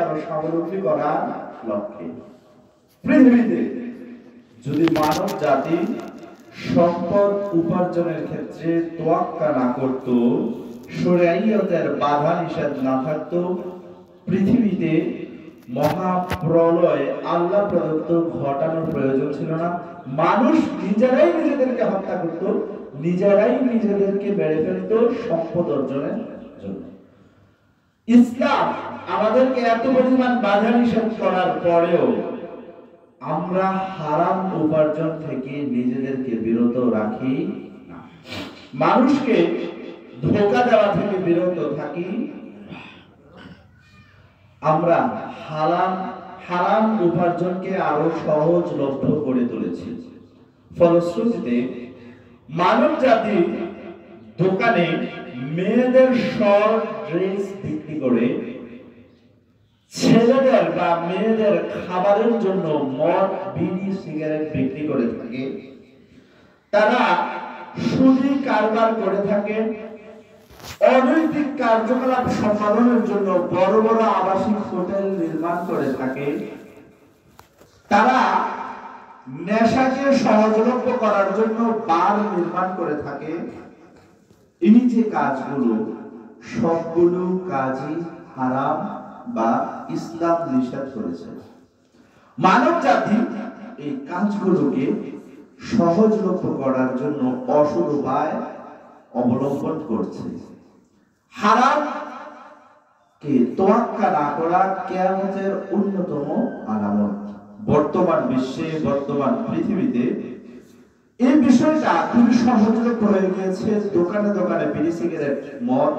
আরো স্বাবলম্বী করার লক্ষ্যে পৃথিবীতে যদি মানব জাতি সম্পদ উপার্জনের ক্ষেত্রে তোয়াক্কা না করত, শরীয়তের বাধা নিষেধ না থাকত, পৃথিবীতে মহাপ্রলয় আল্লাহ প্রদত্ত ঘটানোর প্রয়োজন ছিল না। মানুষ নিজেরাই নিজেদেরকে হত্যা করত, নিজেরাই নিজেদেরকে বেড়ে ফেলত সম্পদ অর্জনের জন্য। ইসলাম আমাদেরকে এত পরিমাণ বাধা নিষেধ করার পরেও আমরা হারাম উপার্জন থেকে নিজেদেরকে বিরত রাখি না, মানুষকে ধোঁকা দেওয়া থেকে বিরত থাকি। আমরা হারাম উপার্জনকে আরো সহজলভ্য করে তুলেছি। ফলশ্রুতিতে মানব জাতি দোকানে মেয়েদের শর্ট ড্রেস বিক্রি করে, ছেলেদের বা মেয়েদের খাবারের জন্য মদ, বিড়ি, সিগারেট বিক্রি করে থাকে। তারা সুদি কারবার করে থাকে। অনৈতিক কার্যকলাপ সম্পাদনের জন্য বড় বড় আবাসিক হোটেল নির্মাণ করে থাকে। তারা নেশাকে সহজলভ্য করার জন্য বার নির্মাণ করে থাকে। এই যে কাজগুলো, সবগুলো কাজই হারাম বা ইসলাম নিষেধ করেছে। মানব জাতি এই কাজগুলোকে সহজলভ্য করার জন্য অসৎ উপায় অবলম্বন করছে। হারাম কে তোয়াক্কা না করা কিয়ামতের অন্যতম আলামত। বর্তমান বিশ্বে, বর্তমান পৃথিবীতে এই বিষয়টা খুবই সহজলভ্য হয়ে গিয়েছে। দোকানে দোকানে বিড়ি, সিগারেট, মদ,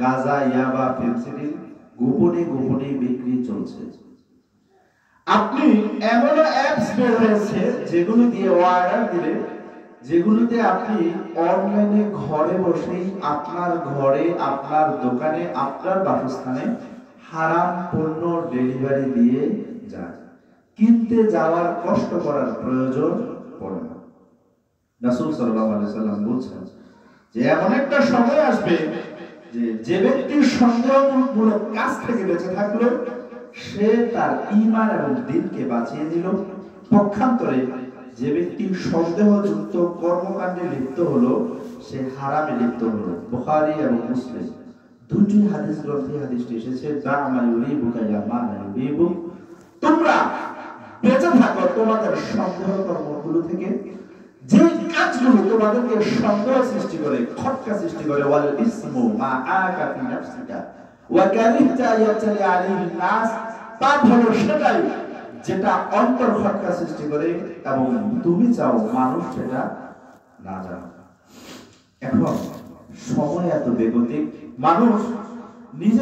গাঁজা, ইয়াবা, ফেন্সিডিল গোপনে গোপনে বিক্রি চলছে। আপনি এমন অ্যাপস বের হয়েছে যেগুলো দিয়ে অর্ডার দিলে, যেগুলোতে আপনি অনলাইনে ঘরে বসেই আপনার ঘরে, আপনার দোকানে, আপনার বাসস্থানে হারাম পণ্য ডেলিভারি দিয়ে যায়। কিনতে যাওয়ার কষ্ট করার প্রয়োজন পড়ে না। রাসূল সাল্লাল্লাহু আলাইহি ওয়াসাল্লাম বলেছেন যে এমন একটা সময় আসবে যে ব্যক্তি সন্দেহমূলক কাজ থেকে বেঁচে থাকলো, সে তার ঈমান এবং দ্বীনকে বাঁচিয়ে নিল। পক্ষান্তরে যে ব্যক্তি সন্দেহযুক্ত কর্মকাণ্ডে লিপ্ত হলো, সে হারামে লিপ্ত হলো। বুখারী এবং মুসলিম দুটি হাদিস গ্রন্থে হাদিসটি এসেছে। তোমরা বেঁচে থাকো তোমাদের সন্দেহ কর্মগুলো থেকে, যে কাজগুলো তোমাদেরকে সন্দেহ সৃষ্টি করে, খটকা সৃষ্টি করে। ওয়াল ইসমু মা আকা ফি নাফসিকা ওয়া কারিহতা ইয়াতালি আলাইহি নাস, পাপ হলো সেটাই যেটা অন্তর খটকা সৃষ্টি করে এবং তুমি চাও মানুষ সেটা না জানে। এখন সময় এত বেগতিক, মানুষ নিজে